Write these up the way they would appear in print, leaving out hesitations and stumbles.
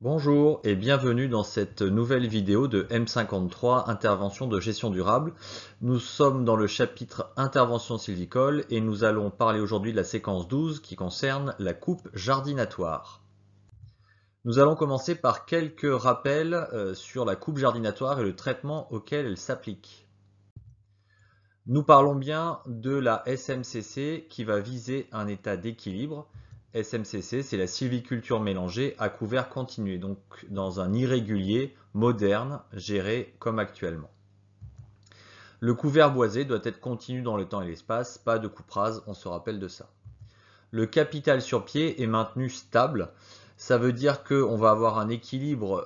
Bonjour et bienvenue dans cette nouvelle vidéo de M53 Intervention de gestion durable. Nous sommes dans le chapitre Intervention sylvicole et nous allons parler aujourd'hui de la séquence 12 qui concerne la coupe jardinatoire. Nous allons commencer par quelques rappels sur la coupe jardinatoire et le traitement auquel elle s'applique. Nous parlons bien de la SMCC qui va viser un état d'équilibre. SMCC, c'est la sylviculture mélangée à couvert continué, donc dans un irrégulier, moderne, géré comme actuellement. Le couvert boisé doit être continu dans le temps et l'espace, pas de coupe rase, on se rappelle de ça. Le capital sur pied est maintenu stable, ça veut dire qu'on va avoir un équilibre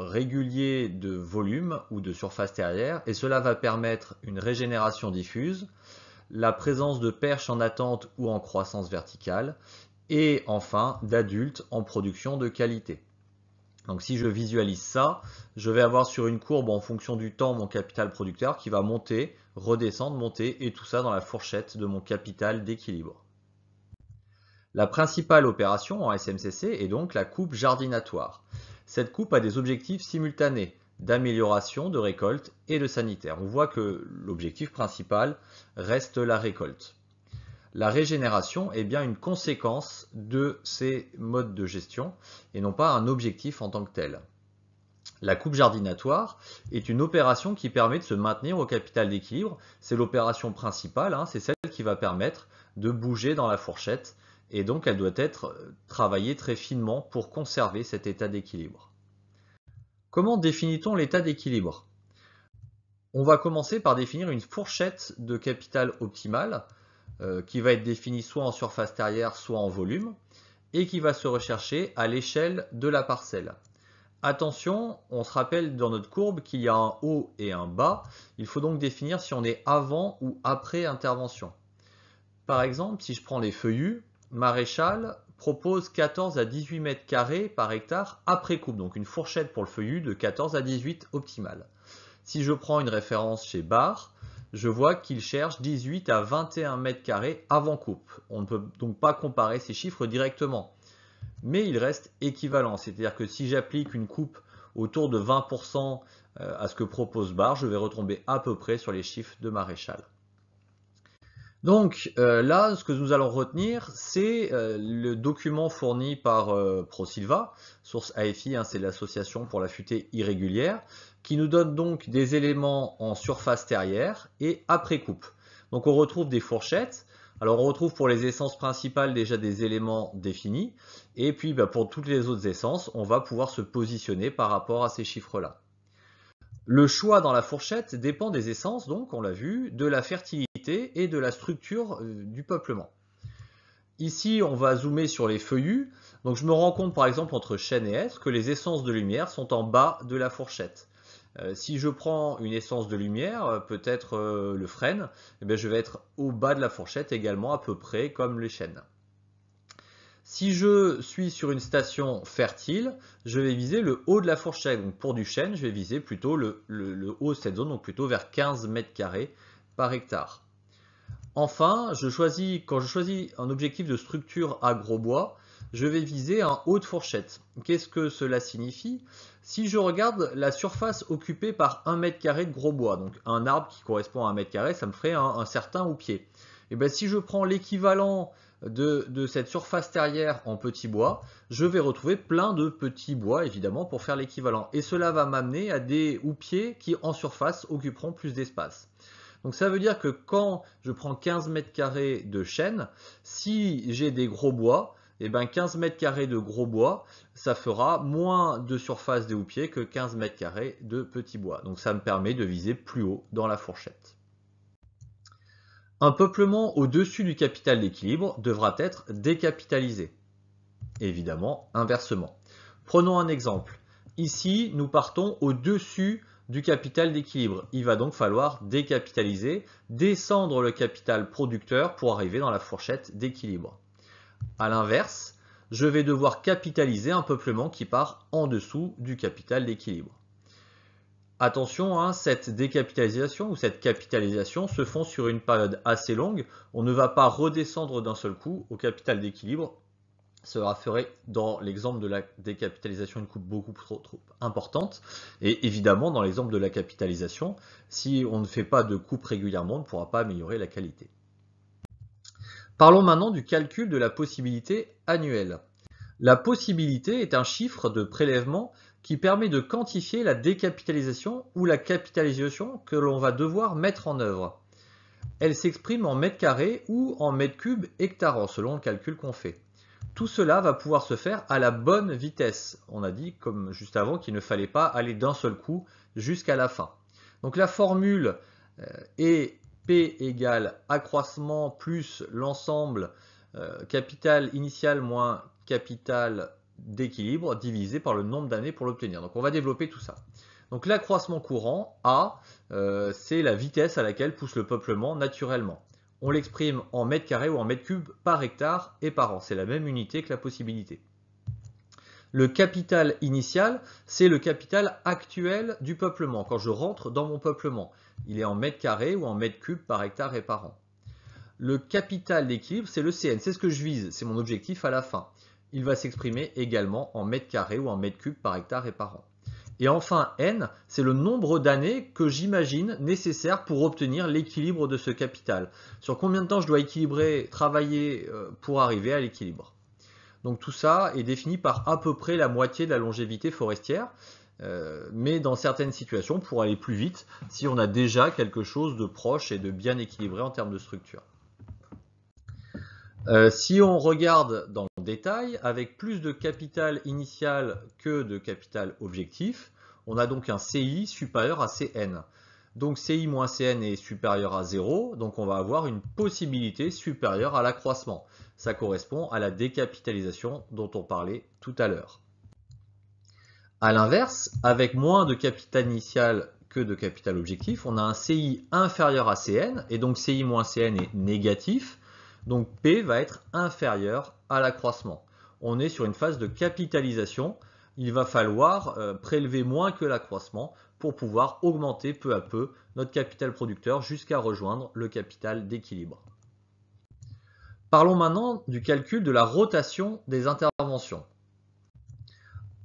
régulier de volume ou de surface terrière, et cela va permettre une régénération diffuse, la présence de perches en attente ou en croissance verticale, et enfin d'adultes en production de qualité. Donc si je visualise ça, je vais avoir sur une courbe en fonction du temps mon capital producteur qui va monter, redescendre, monter, et tout ça dans la fourchette de mon capital d'équilibre. La principale opération en SMCC est donc la coupe jardinatoire. Cette coupe a des objectifs simultanés d'amélioration de récolte et de sanitaire. On voit que l'objectif principal reste la récolte. La régénération est bien une conséquence de ces modes de gestion et non pas un objectif en tant que tel. La coupe jardinatoire est une opération qui permet de se maintenir au capital d'équilibre. C'est l'opération principale, c'est celle qui va permettre de bouger dans la fourchette et donc elle doit être travaillée très finement pour conserver cet état d'équilibre. Comment définit-on l'état d'équilibre? On va commencer par définir une fourchette de capital optimal qui va être définie soit en surface terrière, soit en volume, et qui va se rechercher à l'échelle de la parcelle. Attention, on se rappelle dans notre courbe qu'il y a un haut et un bas. Il faut donc définir si on est avant ou après intervention. Par exemple, si je prends les feuillus, Maréchal propose 14 à 18 mètres carrés par hectare après coupe, donc une fourchette pour le feuillu de 14 à 18 optimale. Si je prends une référence chez Barre, je vois qu'il cherche 18 à 21 mètres carrés avant coupe. On ne peut donc pas comparer ces chiffres directement, mais ils restent équivalents. C'est-à-dire que si j'applique une coupe autour de 20% à ce que propose Barre, je vais retomber à peu près sur les chiffres de Maréchal. Donc là, ce que nous allons retenir, c'est le document fourni par ProSilva, source AFI, c'est l'association pour la futaie irrégulière, qui nous donne donc des éléments en surface terrière et après coupe. Donc on retrouve des fourchettes. Alors on retrouve pour les essences principales déjà des éléments définis, et puis pour toutes les autres essences, on va pouvoir se positionner par rapport à ces chiffres-là. Le choix dans la fourchette dépend des essences, donc on l'a vu, de la fertilité et de la structure du peuplement. Ici, on va zoomer sur les feuillus. Donc je me rends compte par exemple entre chêne et hêtre que les essences de lumière sont en bas de la fourchette. Si je prends une essence de lumière, peut-être le frêne, je vais être au bas de la fourchette également, à peu près comme les chênes. Si je suis sur une station fertile, je vais viser le haut de la fourchette. Donc pour du chêne, je vais viser plutôt le haut de cette zone, donc plutôt vers 15 mètres carrés par hectare. Enfin, quand je choisis un objectif de structure agrobois, je vais viser un haut de fourchette. Qu'est-ce que cela signifie? Si je regarde la surface occupée par 1 mètre carré de gros bois, donc un arbre qui correspond à 1 mètre carré, ça me ferait un certain houppier. Et bien si je prends l'équivalent de cette surface terrière en petits bois, je vais retrouver plein de petits bois évidemment pour faire l'équivalent. Et cela va m'amener à des houppiers qui en surface occuperont plus d'espace. Donc ça veut dire que quand je prends 15 mètres carrés de chêne, si j'ai des gros bois, 15 mètres carrés de gros bois, ça fera moins de surface des houppiers que 15 mètres carrés de petits bois. Donc ça me permet de viser plus haut dans la fourchette. Un peuplement au-dessus du capital d'équilibre devra être décapitalisé. Évidemment, inversement. Prenons un exemple. Ici, nous partons au-dessus du capital d'équilibre. Il va donc falloir décapitaliser, descendre le capital producteur pour arriver dans la fourchette d'équilibre. A l'inverse, je vais devoir capitaliser un peuplement qui part en dessous du capital d'équilibre. Attention, cette décapitalisation ou cette capitalisation se font sur une période assez longue. On ne va pas redescendre d'un seul coup au capital d'équilibre Cela ferait, dans l'exemple de la décapitalisation, une coupe beaucoup trop importante. Et évidemment, dans l'exemple de la capitalisation, si on ne fait pas de coupe régulièrement, on ne pourra pas améliorer la qualité. Parlons maintenant du calcul de la possibilité annuelle. La possibilité est un chiffre de prélèvement qui permet de quantifier la décapitalisation ou la capitalisation que l'on va devoir mettre en œuvre. Elle s'exprime en mètres carrés ou en mètres cubes hectares, selon le calcul qu'on fait. Tout cela va pouvoir se faire à la bonne vitesse. On a dit, comme juste avant, qu'il ne fallait pas aller d'un seul coup jusqu'à la fin. Donc la formule est P égale accroissement plus l'ensemble capital initial moins capital d'équilibre divisé par le nombre d'années pour l'obtenir. Donc on va développer tout ça. Donc l'accroissement courant, A, c'est la vitesse à laquelle pousse le peuplement naturellement. On l'exprime en mètres carrés ou en mètres cubes par hectare et par an. C'est la même unité que la possibilité. Le capital initial, c'est le capital actuel du peuplement. Quand je rentre dans mon peuplement, il est en mètres carrés ou en mètres cubes par hectare et par an. Le capital d'équilibre, c'est le CN. C'est ce que je vise. C'est mon objectif à la fin. Il va s'exprimer également en mètres carrés ou en mètres cubes par hectare et par an. Et enfin, N, c'est le nombre d'années que j'imagine nécessaire pour obtenir l'équilibre de ce capital. Sur combien de temps je dois équilibrer, travailler pour arriver à l'équilibre. Donc tout ça est défini par à peu près la moitié de la longévité forestière, mais dans certaines situations, pour aller plus vite, si on a déjà quelque chose de proche et de bien équilibré en termes de structure. Si on regarde dans le détail, avec plus de capital initial que de capital objectif, on a donc un CI supérieur à CN. Donc CI moins CN est supérieur à 0, donc on va avoir une possibilité supérieure à l'accroissement. Ça correspond à la décapitalisation dont on parlait tout à l'heure. A l'inverse, avec moins de capital initial que de capital objectif, on a un CI inférieur à CN, et donc CI moins CN est négatif. Donc P va être inférieur à l'accroissement. On est sur une phase de capitalisation. Il va falloir prélever moins que l'accroissement pour pouvoir augmenter peu à peu notre capital producteur jusqu'à rejoindre le capital d'équilibre. Parlons maintenant du calcul de la rotation des interventions.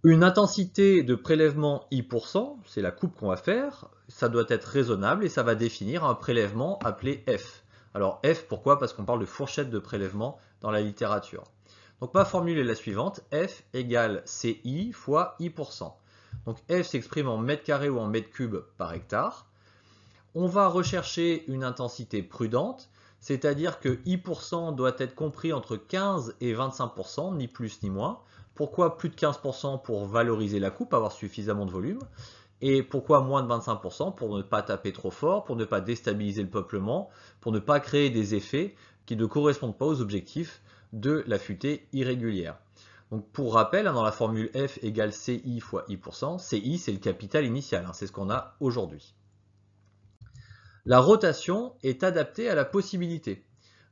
Une intensité de prélèvement I%, c'est la coupe qu'on va faire, ça doit être raisonnable et ça va définir un prélèvement appelé F. Alors F, pourquoi? Parce qu'on parle de fourchette de prélèvement dans la littérature. Donc ma formule est la suivante, F égale CI fois I%. Donc F s'exprime en mètres carrés ou en mètres cubes par hectare. On va rechercher une intensité prudente, c'est-à-dire que I% doit être compris entre 15 et 25%, ni plus ni moins. Pourquoi plus de 15% pour valoriser la coupe, avoir suffisamment de volume? Et pourquoi moins de 25%? Pour ne pas taper trop fort, pour ne pas déstabiliser le peuplement, pour ne pas créer des effets qui ne correspondent pas aux objectifs de la futée irrégulière. Donc pour rappel, dans la formule F égale CI fois I%, CI c'est le capital initial, c'est ce qu'on a aujourd'hui. La rotation est adaptée à la possibilité.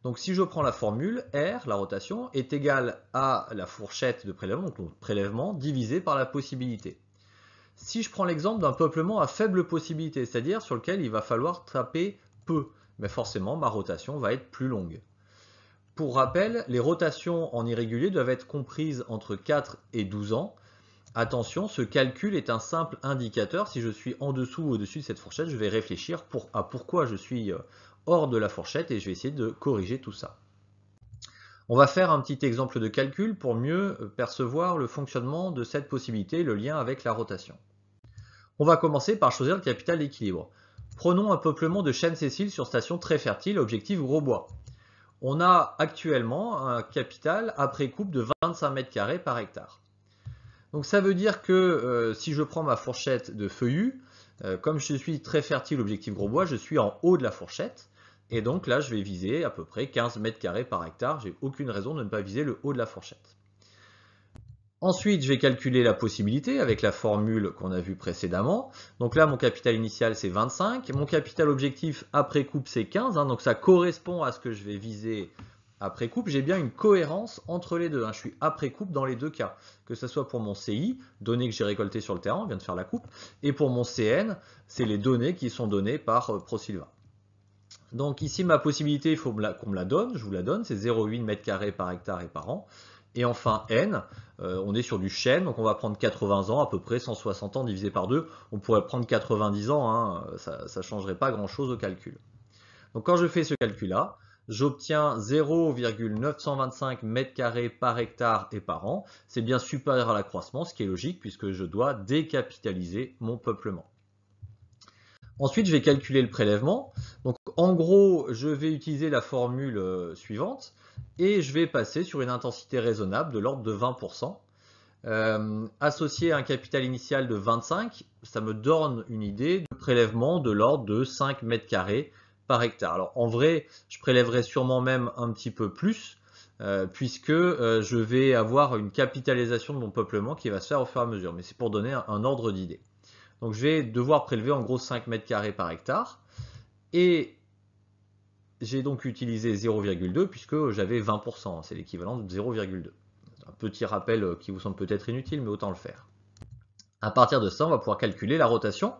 Donc si je prends la formule, R, la rotation, est égale à la fourchette de prélèvement, donc le prélèvement, divisé par la possibilité. Si je prends l'exemple d'un peuplement à faible possibilité, c'est-à-dire sur lequel il va falloir taper peu, mais forcément ma rotation va être plus longue. Pour rappel, les rotations en irrégulier doivent être comprises entre 4 et 12 ans. Attention, ce calcul est un simple indicateur. Si je suis en dessous ou au-dessus de cette fourchette, je vais réfléchir à pourquoi je suis hors de la fourchette et je vais essayer de corriger tout ça. On va faire un petit exemple de calcul pour mieux percevoir le fonctionnement de cette possibilité et le lien avec la rotation. On va commencer par choisir le capital d'équilibre. Prenons un peuplement de chênes sessiles sur station très fertile, objectif gros bois. On a actuellement un capital après coupe de 25 mètres carrés par hectare. Donc ça veut dire que si je prends ma fourchette de feuillus, comme je suis très fertile, objectif gros bois, je suis en haut de la fourchette. Et donc là, je vais viser à peu près 15 mètres carrés par hectare. J'ai aucune raison de ne pas viser le haut de la fourchette. Ensuite, je vais calculer la possibilité avec la formule qu'on a vue précédemment. Donc là, mon capital initial, c'est 25. Mon capital objectif après coupe, c'est 15. Donc ça correspond à ce que je vais viser après coupe. J'ai bien une cohérence entre les deux. Je suis après coupe dans les deux cas. Que ce soit pour mon CI, données que j'ai récoltées sur le terrain, on vient de faire la coupe. Et pour mon CN, c'est les données qui sont données par ProSylvain. Donc ici, ma possibilité, il faut qu'on me la donne. Je vous la donne. C'est 0,8 mètres carrés par hectare et par an. Et enfin n, on est sur du chêne, donc on va prendre 80 ans, à peu près 160 ans divisé par 2. On pourrait prendre 90 ans, hein, ça ne changerait pas grand-chose au calcul. Donc quand je fais ce calcul-là, j'obtiens 0,925 m² par hectare et par an. C'est bien supérieur à l'accroissement, ce qui est logique puisque je dois décapitaliser mon peuplement. Ensuite, je vais calculer le prélèvement. Donc, en gros, je vais utiliser la formule suivante et je vais passer sur une intensité raisonnable de l'ordre de 20%. Associé à un capital initial de 25, ça me donne une idée de prélèvement de l'ordre de 5 m² par hectare. Alors, en vrai, je prélèverai sûrement même un petit peu plus, puisque je vais avoir une capitalisation de mon peuplement qui va se faire au fur et à mesure. Mais c'est pour donner un ordre d'idée. Donc je vais devoir prélever en gros 5 m² par hectare. Et j'ai donc utilisé 0,2 puisque j'avais 20%. C'est l'équivalent de 0,2. Un petit rappel qui vous semble peut-être inutile, mais autant le faire. À partir de ça, on va pouvoir calculer la rotation.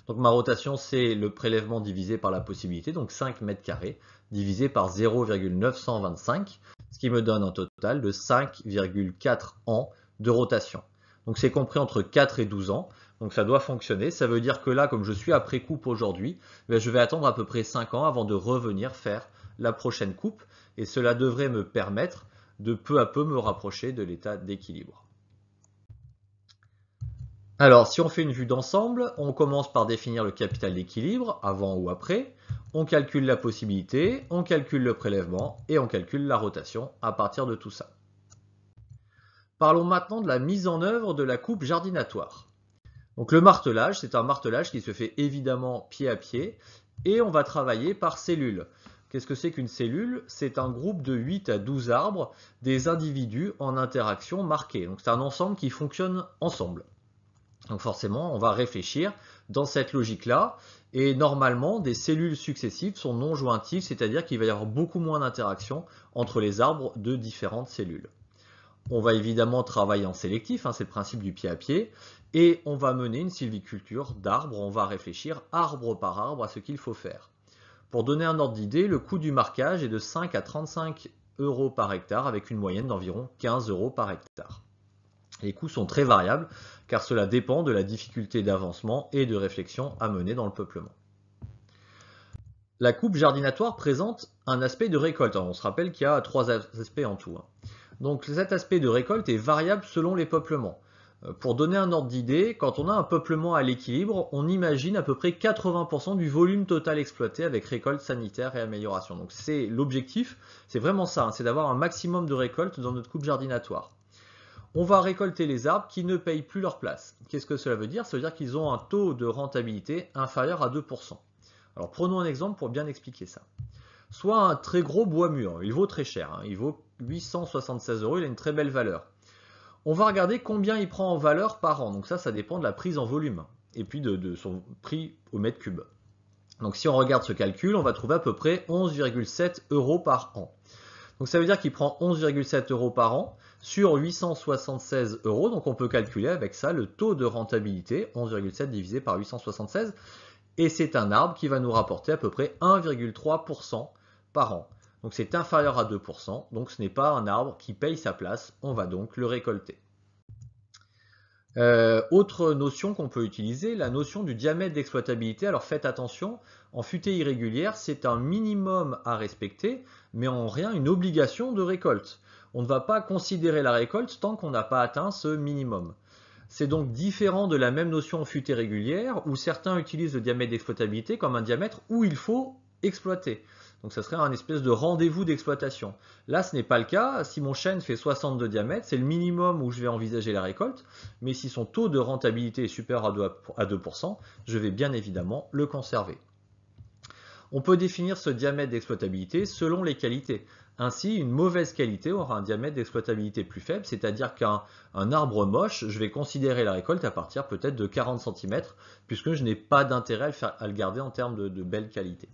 Donc ma rotation, c'est le prélèvement divisé par la possibilité, donc 5 m² divisé par 0,925, ce qui me donne un total de 5,4 ans de rotation. Donc c'est compris entre 4 et 12 ans. Donc ça doit fonctionner. Ça veut dire que là, comme je suis après coupe aujourd'hui, je vais attendre à peu près 5 ans avant de revenir faire la prochaine coupe. Et cela devrait me permettre de peu à peu me rapprocher de l'état d'équilibre. Alors, si on fait une vue d'ensemble, on commence par définir le capital d'équilibre, avant ou après. On calcule la possibilité, on calcule le prélèvement et on calcule la rotation à partir de tout ça. Parlons maintenant de la mise en œuvre de la coupe jardinatoire. Donc le martelage, c'est un martelage qui se fait évidemment pied à pied et on va travailler par cellules. Qu'est-ce que c'est qu'une cellule? C'est un groupe de 8 à 12 arbres, des individus en interaction marquée. Donc c'est un ensemble qui fonctionne ensemble. Donc forcément, on va réfléchir dans cette logique-là. Et normalement, des cellules successives sont non jointives, c'est-à-dire qu'il va y avoir beaucoup moins d'interaction entre les arbres de différentes cellules. On va évidemment travailler en sélectif, hein, c'est le principe du pied à pied, et on va mener une sylviculture d'arbres, on va réfléchir arbre par arbre à ce qu'il faut faire. Pour donner un ordre d'idée, le coût du marquage est de 5 à 35 € par hectare avec une moyenne d'environ 15 € par hectare. Les coûts sont très variables car cela dépend de la difficulté d'avancement et de réflexion à mener dans le peuplement. La coupe jardinatoire présente un aspect de récolte. Alors, on se rappelle qu'il y a 3 aspects en tout. Donc cet aspect de récolte est variable selon les peuplements. Pour donner un ordre d'idée, quand on a un peuplement à l'équilibre, on imagine à peu près 80% du volume total exploité avec récolte sanitaire et amélioration. Donc c'est l'objectif, c'est vraiment ça, hein, c'est d'avoir un maximum de récolte dans notre coupe jardinatoire. On va récolter les arbres qui ne payent plus leur place. Qu'est-ce que cela veut dire? Ça veut dire qu'ils ont un taux de rentabilité inférieur à 2%. Alors prenons un exemple pour bien expliquer ça. Soit un très gros bois mûr, il vaut très cher, hein, il vaut 876 €, il a une très belle valeur. On va regarder combien il prend en valeur par an, donc ça dépend de la prise en volume, et puis de son prix au mètre cube. Donc si on regarde ce calcul, on va trouver à peu près 11,7 € par an. Donc ça veut dire qu'il prend 11,7 € par an sur 876 €, donc on peut calculer avec ça le taux de rentabilité, 11,7 divisé par 876, et c'est un arbre qui va nous rapporter à peu près 1,3% par an. Donc c'est inférieur à 2%, donc ce n'est pas un arbre qui paye sa place, on va donc le récolter. Autre notion qu'on peut utiliser, la notion du diamètre d'exploitabilité. Alors faites attention, en futée irrégulière, c'est un minimum à respecter, mais en rien une obligation de récolte. On ne va pas considérer la récolte tant qu'on n'a pas atteint ce minimum. C'est donc différent de la même notion en futée régulière, où certains utilisent le diamètre d'exploitabilité comme un diamètre où il faut exploiter. Donc ça serait un espèce de rendez-vous d'exploitation. Là, ce n'est pas le cas. Si mon chêne fait 60 de diamètre, c'est le minimum où je vais envisager la récolte. Mais si son taux de rentabilité est supérieur à 2%, je vais bien évidemment le conserver. On peut définir ce diamètre d'exploitabilité selon les qualités. Ainsi, une mauvaise qualité aura un diamètre d'exploitabilité plus faible, c'est-à-dire qu'un arbre moche, je vais considérer la récolte à partir peut-être de 40 cm, puisque je n'ai pas d'intérêt à le garder en termes de belle qualité.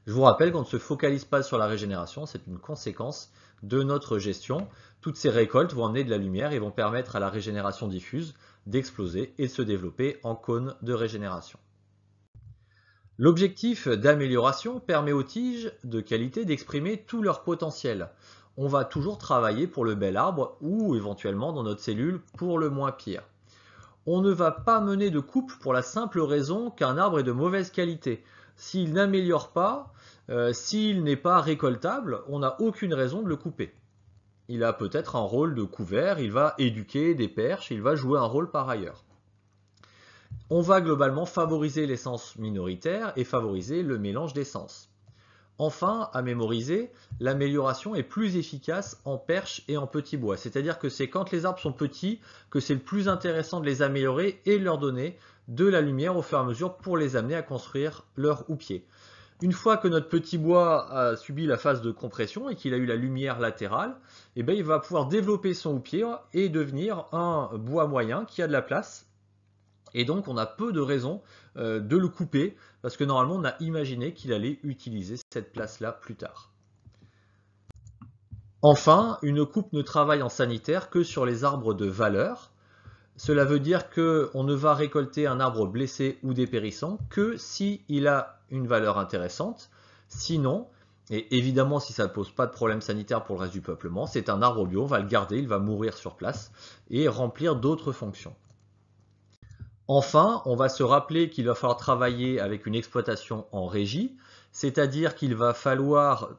Je vous rappelle qu'on ne se focalise pas sur la régénération, c'est une conséquence de notre gestion. Toutes ces récoltes vont amener de la lumière et vont permettre à la régénération diffuse d'exploser et de se développer en cône de régénération. L'objectif d'amélioration permet aux tiges de qualité d'exprimer tout leur potentiel. on va toujours travailler pour le bel arbre ou éventuellement dans notre cellule pour le moins pire. On ne va pas mener de coupe pour la simple raison qu'un arbre est de mauvaise qualité. S'il n'améliore pas, s'il n'est pas récoltable, on n'a aucune raison de le couper. Il a peut-être un rôle de couvert, il va éduquer des perches, il va jouer un rôle par ailleurs. On va globalement favoriser l'essence minoritaire et favoriser le mélange d'essences. Enfin, à mémoriser, l'amélioration est plus efficace en perche et en petit bois. C'est-à-dire que c'est quand les arbres sont petits que c'est le plus intéressant de les améliorer et de leur donner de la lumière au fur et à mesure pour les amener à construire leur houppier. Une fois que notre petit bois a subi la phase de compression et qu'il a eu la lumière latérale, il va pouvoir développer son houppier et devenir un bois moyen qui a de la place. Et donc on a peu de raisons de le couper, parce que normalement on a imaginé qu'il allait utiliser cette place-là plus tard. Enfin, une coupe ne travaille en sanitaire que sur les arbres de valeur. Cela veut dire qu'on ne va récolter un arbre blessé ou dépérissant que s'il a une valeur intéressante. Sinon, et évidemment si ça ne pose pas de problème sanitaire pour le reste du peuplement, c'est un arbre bio, on va le garder, il va mourir sur place et remplir d'autres fonctions. Enfin, on va se rappeler qu'il va falloir travailler avec une exploitation en régie, c'est-à-dire qu'il va falloir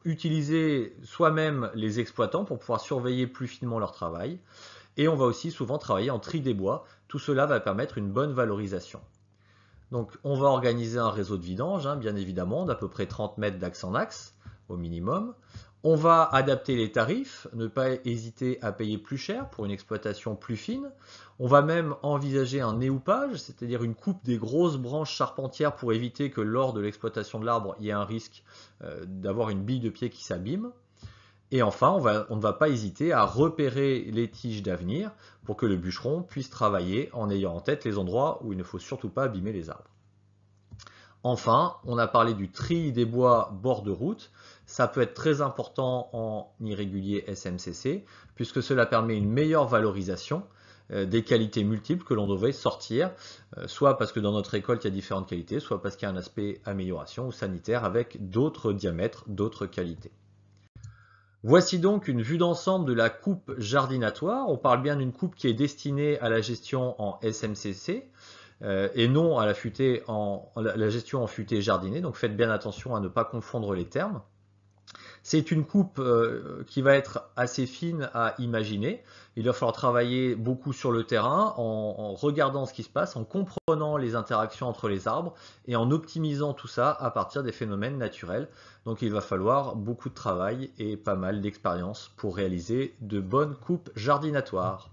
utiliser soi-même les exploitants pour pouvoir surveiller plus finement leur travail. Et on va aussi souvent travailler en tri des bois. Tout cela va permettre une bonne valorisation. Donc on va organiser un réseau de vidange, bien évidemment, d'à peu près 30 mètres d'axe en axe, au minimum. On va adapter les tarifs, ne pas hésiter à payer plus cher pour une exploitation plus fine. On va même envisager un néoupage, c'est-à-dire une coupe des grosses branches charpentières pour éviter que lors de l'exploitation de l'arbre, il y ait un risque d'avoir une bille de pied qui s'abîme. Et enfin, on ne va pas hésiter à repérer les tiges d'avenir pour que le bûcheron puisse travailler en ayant en tête les endroits où il ne faut surtout pas abîmer les arbres. Enfin, on a parlé du tri des bois bord de route. Ça peut être très important en irrégulier SMCC, puisque cela permet une meilleure valorisation des qualités multiples que l'on devrait sortir, soit parce que dans notre récolte il y a différentes qualités, soit parce qu'il y a un aspect amélioration ou sanitaire avec d'autres diamètres, d'autres qualités. Voici donc une vue d'ensemble de la coupe jardinatoire. On parle bien d'une coupe qui est destinée à la gestion en SMCC et non à la gestion en futaie jardinée. Donc faites bien attention à ne pas confondre les termes. C'est une coupe qui va être assez fine à imaginer. Il va falloir travailler beaucoup sur le terrain en regardant ce qui se passe, en comprenant les interactions entre les arbres et en optimisant tout ça à partir des phénomènes naturels. Donc il va falloir beaucoup de travail et pas mal d'expérience pour réaliser de bonnes coupes jardinatoires.